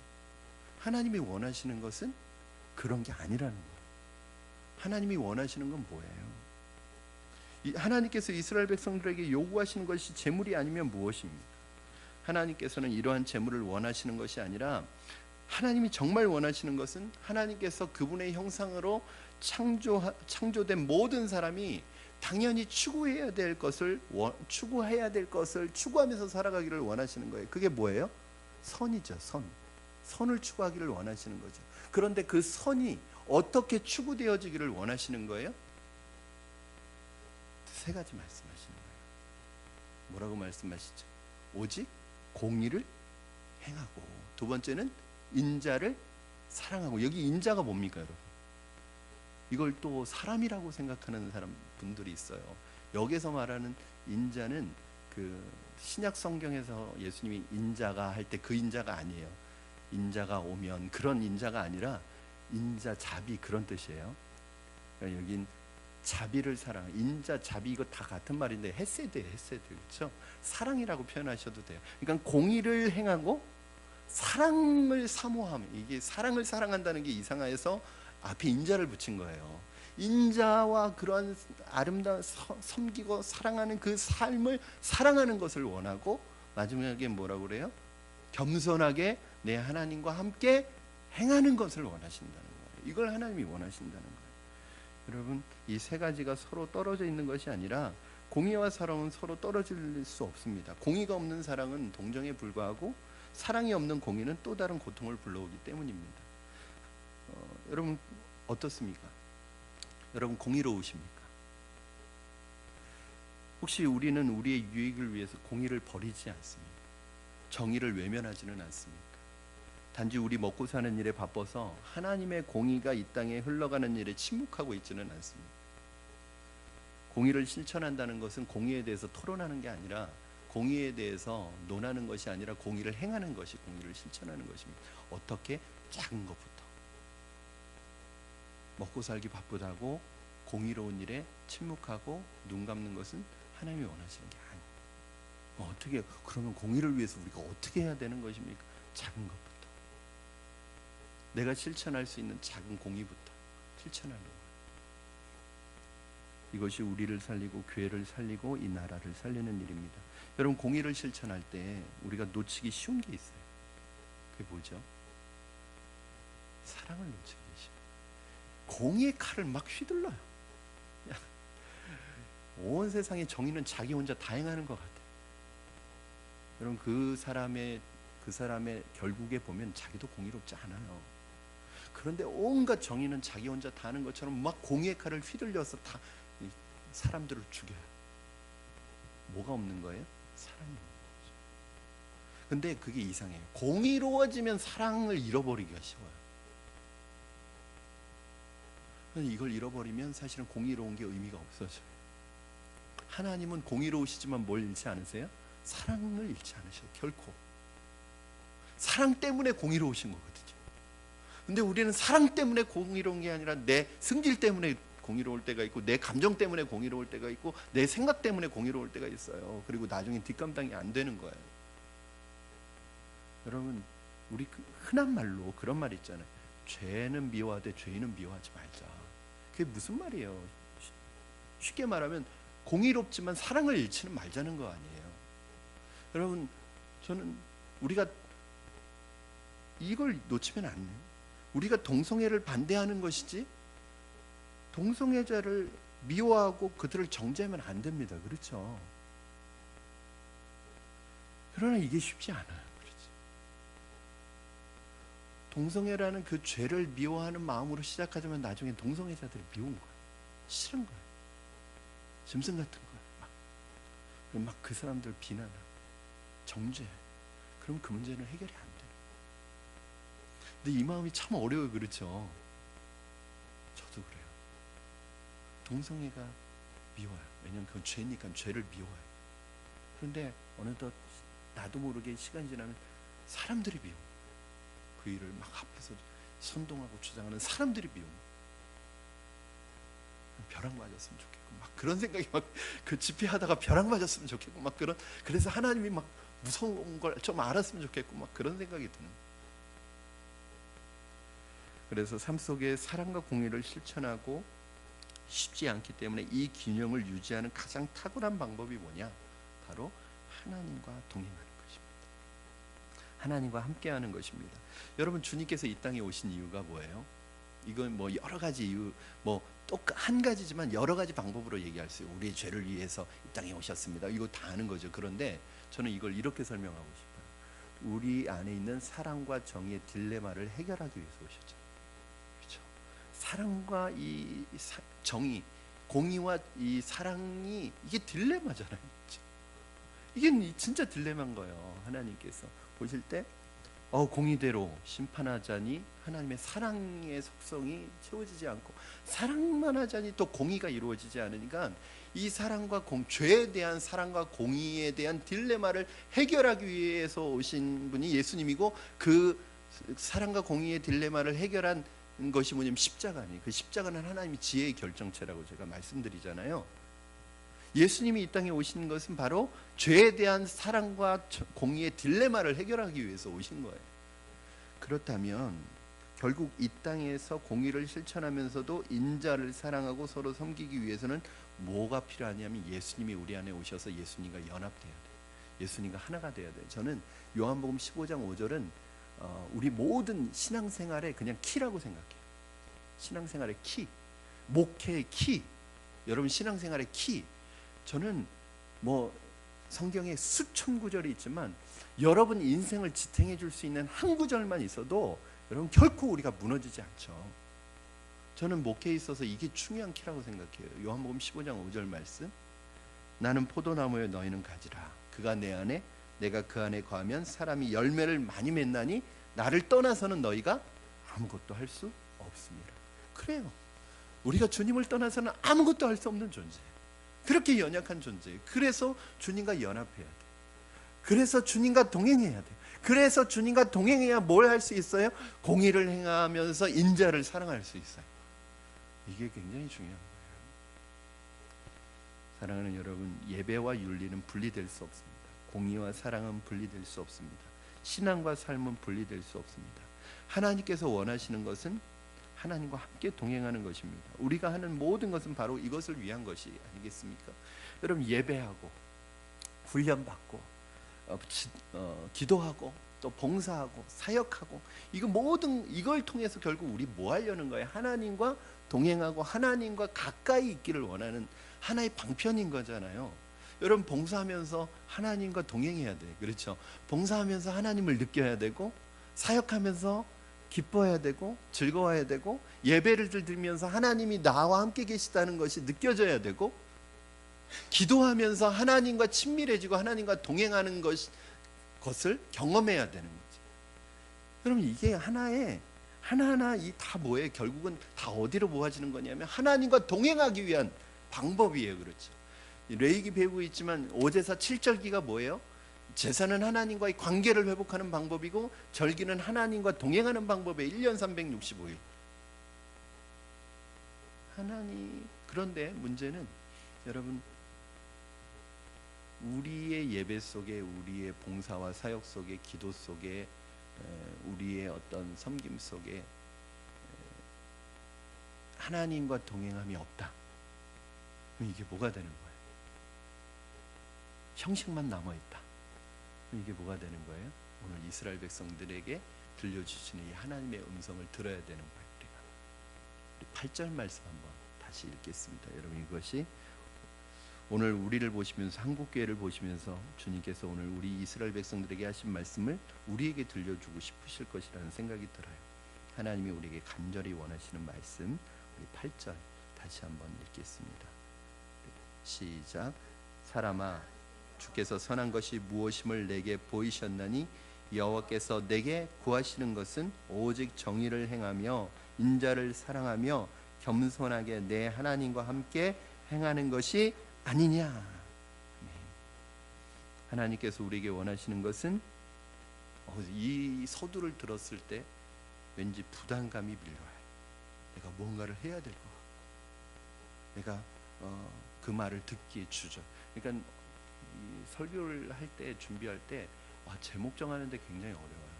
하나님이 원하시는 것은 그런 게 아니라는 거예요. 하나님이 원하시는 건 뭐예요? 하나님께서 이스라엘 백성들에게 요구하시는 것이 제물이 아니면 무엇입니까? 하나님께서는 이러한 제물을 원하시는 것이 아니라, 하나님이 정말 원하시는 것은 하나님께서 그분의 형상으로 창조된 모든 사람이 당연히 추구해야 될 것을 추구하면서 살아가기를 원하시는 거예요. 그게 뭐예요? 선이죠. 선을 추구하기를 원하시는 거죠. 그런데 그 선이 어떻게 추구되어지기를 원하시는 거예요? 세 가지 말씀하시는 거예요. 뭐라고 말씀하시죠? 오직 공의를 행하고, 두 번째는 인자를 사랑하고. 여기 인자가 뭡니까, 여러분? 이걸 또 사람이라고 생각하는 분들이 있어요. 여기서 말하는 인자는 그 신약 성경에서 예수님이 인자가 할 때 그 인자가 아니에요. 인자가 오면 그런 인자가 아니라 인자 자비 그런 뜻이에요. 그러니까 여긴 자비를 사랑, 인자 자비 이거 다 같은 말인데 헤세드예요. 헤세드. 그렇죠? 사랑이라고 표현하셔도 돼요. 그러니까 공의를 행하고 사랑을 사모함. 이게 사랑을 사랑한다는 게 이상해서 앞에 인자를 붙인 거예요. 인자와 그러한 아름다운 섬기고 사랑하는 그 삶을 사랑하는 것을 원하고 마지막에 뭐라고 그래요? 겸손하게 내 하나님과 함께 행하는 것을 원하신다는 거예요. 이걸 하나님이 원하신다는 거예요. 여러분, 이 세 가지가 서로 떨어져 있는 것이 아니라 공의와 사랑은 서로 떨어질 수 없습니다. 공의가 없는 사랑은 동정에 불과하고 사랑이 없는 공의는 또 다른 고통을 불러오기 때문입니다. 여러분 어떻습니까? 여러분 공의로우십니까? 혹시 우리는 우리의 유익을 위해서 공의를 버리지 않습니까? 정의를 외면하지는 않습니까? 단지 우리 먹고 사는 일에 바빠서 하나님의 공의가 이 땅에 흘러가는 일에 침묵하고 있지는 않습니다. 공의를 실천한다는 것은 공의에 대해서 토론하는 게 아니라 공의에 대해서 논하는 것이 아니라 공의를 행하는 것이 공의를 실천하는 것입니다. 어떻게? 작은 것부터. 먹고 살기 바쁘다고 공의로운 일에 침묵하고 눈 감는 것은 하나님이 원하시는 게 아니에요. 어떻게, 그러면 공의를 위해서 우리가 어떻게 해야 되는 것입니까? 작은 것부터. 내가 실천할 수 있는 작은 공의부터 실천하는 거예요. 이것이 우리를 살리고 교회를 살리고 이 나라를 살리는 일입니다. 여러분 공의를 실천할 때 우리가 놓치기 쉬운 게 있어요. 그게 뭐죠? 사랑을 놓치기 쉬워요. 공의의 칼을 막 휘둘러요. 온 세상의 정의는 자기 혼자 다 행하는 것 같아요. 여러분 그 사람의 결국에 보면 자기도 공의롭지 않아요. 그런데 온갖 정의는 자기 혼자 다 하는 것처럼 막 공의의 칼을 휘둘려서 다 사람들을 죽여요. 뭐가 없는 거예요? 사랑이 없는 거죠. 근데 그게 이상해요. 공의로워지면 사랑을 잃어버리기가 쉬워요. 이걸 잃어버리면 사실은 공의로운 게 의미가 없어져요. 하나님은 공의로우시지만 뭘 잃지 않으세요? 사랑을 잃지 않으셔요. 결코. 사랑 때문에 공의로우신 거거든요. 근데 우리는 사랑 때문에 공의로운 게 아니라 내 승질 때문에 공의로울 때가 있고 내 감정 때문에 공의로울 때가 있고 내 생각 때문에 공의로울 때가 있어요. 그리고 나중에 뒷감당이 안 되는 거예요. 여러분 우리 흔한 말로 그런 말 있잖아요. 죄는 미워하되 죄인은 미워하지 말자. 그게 무슨 말이에요? 쉽게 말하면 공의롭지만 사랑을 잃지는 말자는 거 아니에요. 여러분 저는 우리가 이걸 놓치면 안 돼요. 우리가 동성애를 반대하는 것이지 동성애자를 미워하고 그들을 정죄하면 안 됩니다. 그렇죠? 그러나 이게 쉽지 않아요. 그렇지? 동성애라는 그 죄를 미워하는 마음으로 시작하자면 나중에 동성애자들이 미운 거예요. 싫은 거예요. 짐승 같은 거예요. 막 그 사람들 비난하고 정죄해요. 그럼 그 문제는 해결이 안 돼요. 근데 이 마음이 참 어려워요. 그렇죠? 저도 그래요. 동성애가 미워요. 왜냐하면 그건 죄니까 죄를 미워요. 그런데 어느덧 나도 모르게 시간이 지나면 사람들이 미워. 그 일을 막 앞에서 선동하고 주장하는 사람들이 미워. 벼락 맞았으면 좋겠고 막 그런 생각이 막 그 집회하다가 벼락 맞았으면 좋겠고 막 그래서 하나님이 막 무서운 걸 좀 알았으면 좋겠고 막 그런 생각이 드는. 그래서 삶 속에 사랑과 공의를 실천하고 쉽지 않기 때문에 이 균형을 유지하는 가장 탁월한 방법이 뭐냐? 바로 하나님과 동행하는 것입니다. 하나님과 함께하는 것입니다. 여러분 주님께서 이 땅에 오신 이유가 뭐예요? 이건 뭐 여러 가지 이유, 뭐 또 한 가지지만 여러 가지 방법으로 얘기할 수 있어요. 우리의 죄를 위해서 이 땅에 오셨습니다. 이거 다 아는 거죠. 그런데 저는 이걸 이렇게 설명하고 싶어요. 우리 안에 있는 사랑과 정의의 딜레마를 해결하기 위해서 오셨죠. 그렇죠? 사랑과 이 정의, 공의와 이 사랑이 이게 딜레마잖아요. 그렇죠? 이게 진짜 딜레마인 거예요. 하나님께서 보실 때 공의대로 심판하자니 하나님의 사랑의 속성이 채워지지 않고, 사랑만 하자니 또 공의가 이루어지지 않으니까 이 사랑과 죄에 대한 사랑과 공의에 대한 딜레마를 해결하기 위해서 오신 분이 예수님이고, 그 사랑과 공의의 딜레마를 해결한 것이 뭐냐면 십자가니, 그 십자가는 하나님의 지혜의 결정체라고 제가 말씀드리잖아요. 예수님이 이 땅에 오신 것은 바로 죄에 대한 사랑과 공의의 딜레마를 해결하기 위해서 오신 거예요. 그렇다면 결국 이 땅에서 공의를 실천하면서도 인자를 사랑하고 서로 섬기기 위해서는 뭐가 필요하냐면 예수님이 우리 안에 오셔서 예수님과 연합돼야 돼요. 예수님과 하나가 돼야 돼요. 저는 요한복음 15장 5절은 우리 모든 신앙생활의 그냥 키라고 생각해요. 신앙생활의 키, 목회의 키, 여러분 신앙생활의 키. 저는 뭐 성경에 수천 구절이 있지만 여러분 인생을 지탱해 줄 수 있는 한 구절만 있어도 여러분 결코 우리가 무너지지 않죠. 저는 목회에 있어서 이게 중요한 키라고 생각해요. 요한복음 15장 5절 말씀, 나는 포도나무에 너희는 가지라. 그가 내 안에 내가 그 안에 거하면 사람이 열매를 많이 맺나니 나를 떠나서는 너희가 아무것도 할 수 없습니다. 그래요. 우리가 주님을 떠나서는 아무것도 할 수 없는 존재예요. 그렇게 연약한 존재예요. 그래서 주님과 연합해야 돼요. 그래서 주님과 동행해야 돼요. 그래서 주님과 동행해야 뭘 할 수 있어요? 공의를 행하면서 인자를 사랑할 수 있어요. 이게 굉장히 중요한 거예요. 사랑하는 여러분, 예배와 윤리는 분리될 수 없습니다. 공의와 사랑은 분리될 수 없습니다. 신앙과 삶은 분리될 수 없습니다. 하나님께서 원하시는 것은 하나님과 함께 동행하는 것입니다. 우리가 하는 모든 것은 바로 이것을 위한 것이 아니겠습니까? 여러분, 예배하고 훈련받고 기도하고 또 봉사하고 사역하고, 이거 모든 이걸 통해서 결국 우리 뭐 하려는 거예요? 하나님과 동행하고 하나님과 가까이 있기를 원하는 하나의 방편인 거잖아요. 여러분, 봉사하면서 하나님과 동행해야 돼요. 그렇죠? 봉사하면서 하나님을 느껴야 되고, 사역하면서 기뻐해야 되고 즐거워해야 되고, 예배를 드리면서 하나님이 나와 함께 계시다는 것이 느껴져야 되고, 기도하면서 하나님과 친밀해지고 하나님과 동행하는 것을 경험해야 되는 거죠. 그럼 이게 하나하나 이 다 뭐예요? 결국은 다 어디로 모아지는 거냐면 하나님과 동행하기 위한 방법이에요. 그렇죠? 레위기 배우고 있지만 5제사 7절기가 뭐예요? 제사는 하나님과의 관계를 회복하는 방법이고, 절기는 하나님과 동행하는 방법이에요. 1년 365일. 그런데 문제는 여러분, 우리의 예배 속에, 우리의 봉사와 사역 속에, 기도 속에, 우리의 어떤 섬김 속에 하나님과 동행함이 없다. 그럼 이게 뭐가 되는 거예요? 형식만 남아있다. 그럼 이게 뭐가 되는 거예요? 오늘 이스라엘 백성들에게 들려주시는 이 하나님의 음성을 들어야 되는 거예요. 우리 8절 말씀 한번 다시 읽겠습니다. 여러분, 이것이 오늘 우리를 보시면서, 한국교회를 보시면서 주님께서 오늘 우리 이스라엘 백성들에게 하신 말씀을 우리에게 들려주고 싶으실 것이라는 생각이 들어요. 하나님이 우리에게 간절히 원하시는 말씀, 우리 8절 다시 한번 읽겠습니다. 시작. 사람아, 주께서 선한 것이 무엇임을 내게 보이셨나니 여호와께서 내게 구하시는 것은 오직 정의를 행하며 인자를 사랑하며 겸손하게 내 하나님과 함께 행하는 것이 아니냐. 하나님께서 우리에게 원하시는 것은, 이 서두를 들었을 때 왠지 부담감이 밀려와요. 내가 뭔가를 해야 될 것 같고, 내가 그 말을 듣기에 주저. 그러니까 이 설교를 할 때, 준비할 때 제목 정하는데 굉장히 어려워요.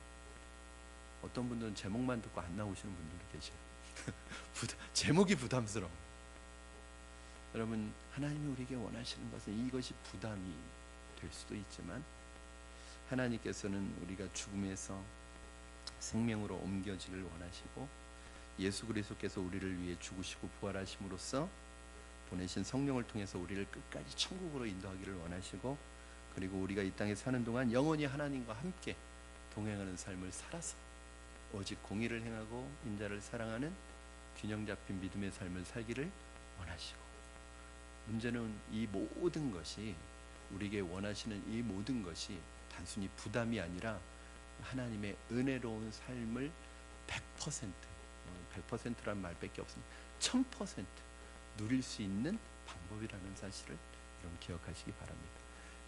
어떤 분들은 제목만 듣고 안 나오시는 분들도 계셔요. 제목이 부담스러워. 여러분, 하나님이 우리에게 원하시는 것은 이것이 부담이 될 수도 있지만, 하나님께서는 우리가 죽음에서 생명으로 옮겨지길 원하시고, 예수 그리스도께서 우리를 위해 죽으시고 부활하심으로써 보내신 성령을 통해서 우리를 끝까지 천국으로 인도하기를 원하시고, 그리고 우리가 이 땅에 사는 동안 영원히 하나님과 함께 동행하는 삶을 살아서 오직 공의를 행하고 인자를 사랑하는 균형 잡힌 믿음의 삶을 살기를 원하시고, 문제는 이 모든 것이, 우리에게 원하시는 이 모든 것이 단순히 부담이 아니라 하나님의 은혜로운 삶을 100%, 100%라는 말밖에 없습니다. 1000% 누릴 수 있는 방법이라는 사실을 여러분 기억하시기 바랍니다.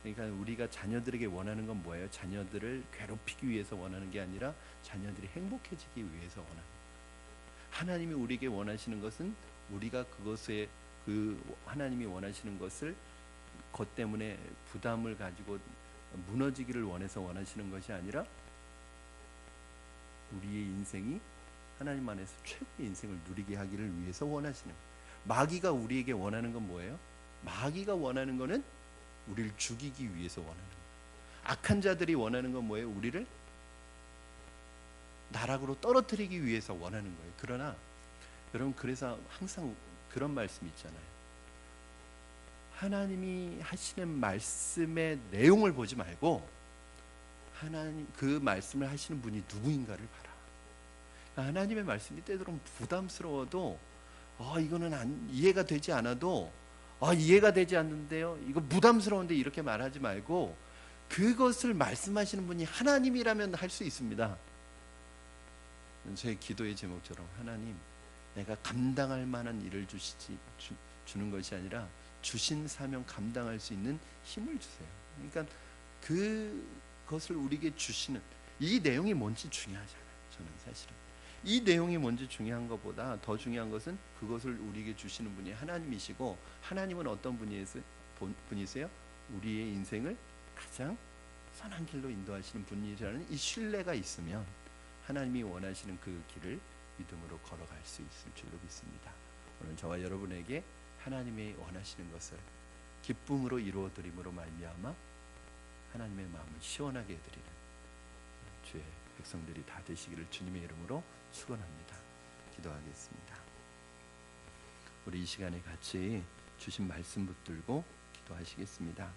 그러니까 우리가 자녀들에게 원하는 건 뭐예요? 자녀들을 괴롭히기 위해서 원하는 게 아니라 자녀들이 행복해지기 위해서 원하는 거예요. 하나님이 우리에게 원하시는 것은 우리가 그것에 하나님이 원하시는 것을 것 때문에 부담을 가지고 무너지기를 원해서 원하시는 것이 아니라 우리의 인생이 하나님 안에서 최고의 인생을 누리게 하기를 위해서 원하시는 거예요. 마귀가 우리에게 원하는 건 뭐예요? 마귀가 원하는 거는 우리를 죽이기 위해서 원하는 거예요. 악한 자들이 원하는 건 뭐예요? 우리를 나락으로 떨어뜨리기 위해서 원하는 거예요. 그러나 여러분, 그래서 항상 그런 말씀이 있잖아요. 하나님이 하시는 말씀의 내용을 보지 말고 하나님 그 말씀을 하시는 분이 누구인가를 봐라. 하나님의 말씀이 때로는 부담스러워도 이거는 이해가 되지 않아도 이해가 되지 않는데요, 이거 부담스러운데 이렇게 말하지 말고 그것을 말씀하시는 분이 하나님이라면 할 수 있습니다. 제 기도의 제목처럼 하나님, 내가 감당할 만한 일을 주는 것이 아니라 주신 사명 감당할 수 있는 힘을 주세요. 그러니까 그것을 우리에게 주시는 이 내용이 뭔지 중요하잖아요. 저는 사실은 이 내용이 뭔지 중요한 것보다 더 중요한 것은 그것을 우리에게 주시는 분이 하나님이시고, 하나님은 어떤 분이세요? 우리의 인생을 가장 선한 길로 인도하시는 분이라는 이 신뢰가 있으면 하나님이 원하시는 그 길을 믿음으로 걸어갈 수 있을 줄로 믿습니다. 오늘 저와 여러분에게 하나님이 원하시는 것을 기쁨으로 이루어드림으로 말미암아 하나님의 마음을 시원하게 해드리는 주의 백성들이 다 되시기를 주님의 이름으로 축원합니다. 기도하겠습니다. 우리 이 시간에 같이 주신 말씀 붙들고 기도하시겠습니다.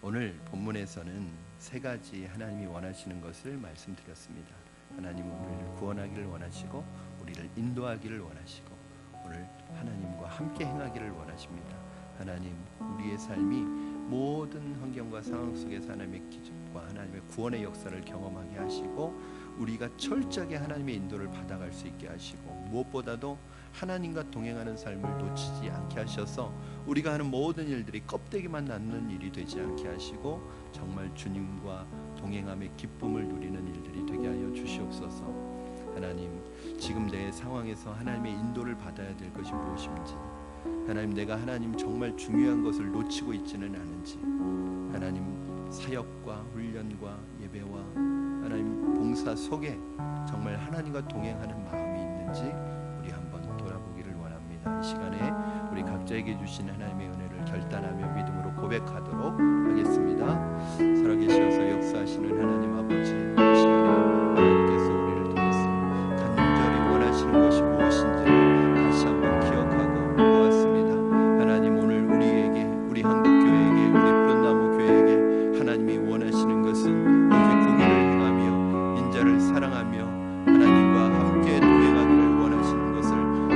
오늘 본문에서는 세 가지 하나님이 원하시는 것을 말씀드렸습니다. 하나님은 우리를 구원하기를 원하시고 우리를 인도하기를 원하시고 오늘 하나님과 함께 행하기를 원하십니다. 하나님, 우리의 삶이 모든 환경과 상황 속에서 하나님의 기적과 하나님의 구원의 역사를 경험하게 하시고 우리가 철저하게 하나님의 인도를 받아갈 수 있게 하시고 무엇보다도 하나님과 동행하는 삶을 놓치지 않게 하셔서 우리가 하는 모든 일들이 껍데기만 남는 일이 되지 않게 하시고 정말 주님과 동행함의 기쁨을 누리는 일들이 되게 하여 주시옵소서. 하나님, 지금 내 상황에서 하나님의 인도를 받아야 될 것이 무엇인지, 하나님, 내가 하나님 정말 중요한 것을 놓치고 있지는 않은지, 하나님 사역과 훈련과 예배와 하나님 봉사 속에 정말 하나님과 동행하는 마음이 있는지 우리 한번 돌아보기를 원합니다. 이 시간에 우리 각자에게 주신 하나님의 은혜를 결단하며 믿음으로 고백하도록 하겠습니다. 살아계셔서 역사하시는 하나님 아버지, 이 시간에 하나님께서 우리를 통해서 간절히 원하시는 것이 무엇인지를 다시 한번 기억하고 보았습니다. 하나님, 오늘 우리에게, 우리 한국교회에게, 우리 푸른나무 교회에게 하나님이 원하시는 것은 오직 공의를 행하며 인자를 사랑하며 하나님과 함께 동행하기를 원하시는 것을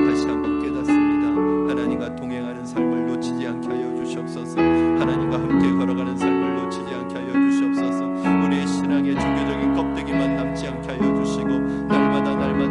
다시 한번 깨닫습니다. 하나님과 동행하는 삶을 놓치지 않게 하여 주시옵소서. 하나님과 함께 걸어가는 삶을 놓치지 않게 하여 주시옵소서. 우리의 신앙의 종교적인 껍데기만 남지 않게 하여 주시고 날마다 하나님의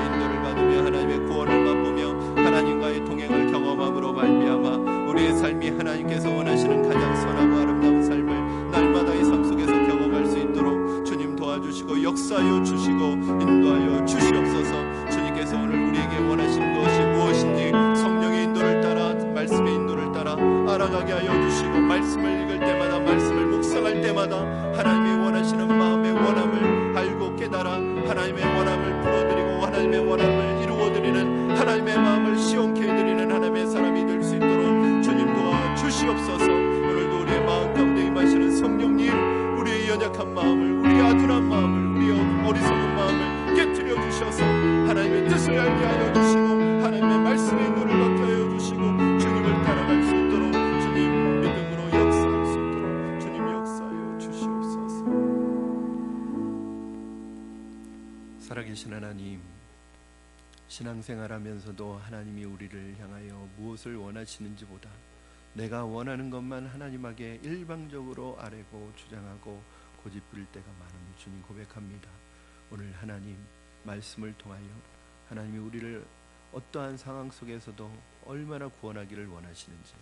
인도를 받으며 하나님의 구원을 맛보며 하나님과의 동행을 경험함으로 말미암아 우리의 삶이 하나님께서 원하시는 가장 선하고 아름다운 삶을 날마다 이 삶 속에서 경험할 수 있도록 주님 도와주시고 역사하여 주시고 인도하여 주시옵소서. 주님께서 오늘 우리에게 원하시는 것이 무엇인지 성령의 인도를 따라, 말씀의 인도를 따라 알아가게 하여 주시고 말씀을 읽을 때마다, 말씀을 묵상할 때마다 하나님이 원하시는 마음의 원함을 알고 깨달아 하나님의 원함을 풀어드리고 하나님의 원함을 이루어드리는 하나님의 마음을 시원케 해드리는 하나님의 사람이 될 수 있도록 주님 도와주시옵소서. 오늘도 우리의 마음 가운데 임하시는 성령님, 우리의 연약한 마음을, 우리의 아둔한 마음을, 우리의 어리석은 마음을 깨트려 주셔서 하나님의 뜻을 알게 하여 주시고 하나님의 말씀의 눈을 받게 하여 주시고 주님을 따라갈 수 있도록 주님 믿음으로 역사할 수 있도록 주님 역사하여 주시옵소서. 살아계신 하나님, 신앙생활하면서도 하나님이 우리를 향하여 무엇을 원하시는지보다 내가 원하는 것만 하나님에게 일방적으로 아뢰고 주장하고 고집 부릴 때가 많음을 주님 고백합니다. 오늘 하나님 말씀을 통하여 하나님이 우리를 어떠한 상황 속에서도 얼마나 구원하기를 원하시는지,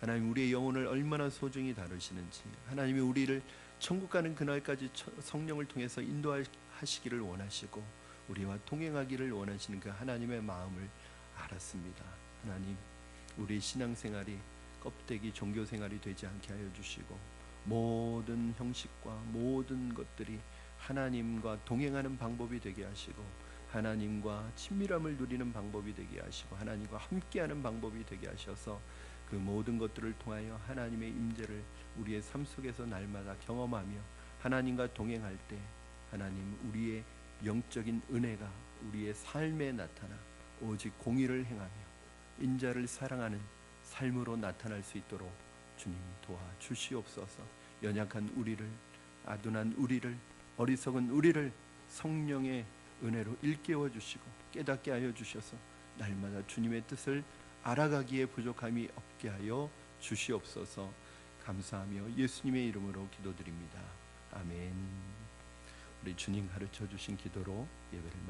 하나님 우리의 영혼을 얼마나 소중히 다루시는지, 하나님이 우리를 천국 가는 그날까지 성령을 통해서 인도하시기를 원하시고 우리와 동행하기를 원하시는 그 하나님의 마음을 알았습니다. 하나님 우리 신앙생활이 껍데기 종교생활이 되지 않게 하여 주시고 모든 형식과 모든 것들이 하나님과 동행하는 방법이 되게 하시고 하나님과 친밀함을 누리는 방법이 되게 하시고 하나님과 함께하는 방법이 되게 하셔서 그 모든 것들을 통하여 하나님의 임재를 우리의 삶 속에서 날마다 경험하며 하나님과 동행할 때 하나님 우리의 영적인 은혜가 우리의 삶에 나타나 오직 공의를 행하며 인자를 사랑하는 삶으로 나타날 수 있도록 주님 도와주시옵소서. 연약한 우리를, 아둔한 우리를, 어리석은 우리를 성령의 은혜로 일깨워 주시고 깨닫게 하여 주셔서 날마다 주님의 뜻을 알아가기에 부족함이 없게 하여 주시옵소서. 감사하며 예수님의 이름으로 기도드립니다. 아멘. 우리 주님 가르쳐 주신 기도로 예배를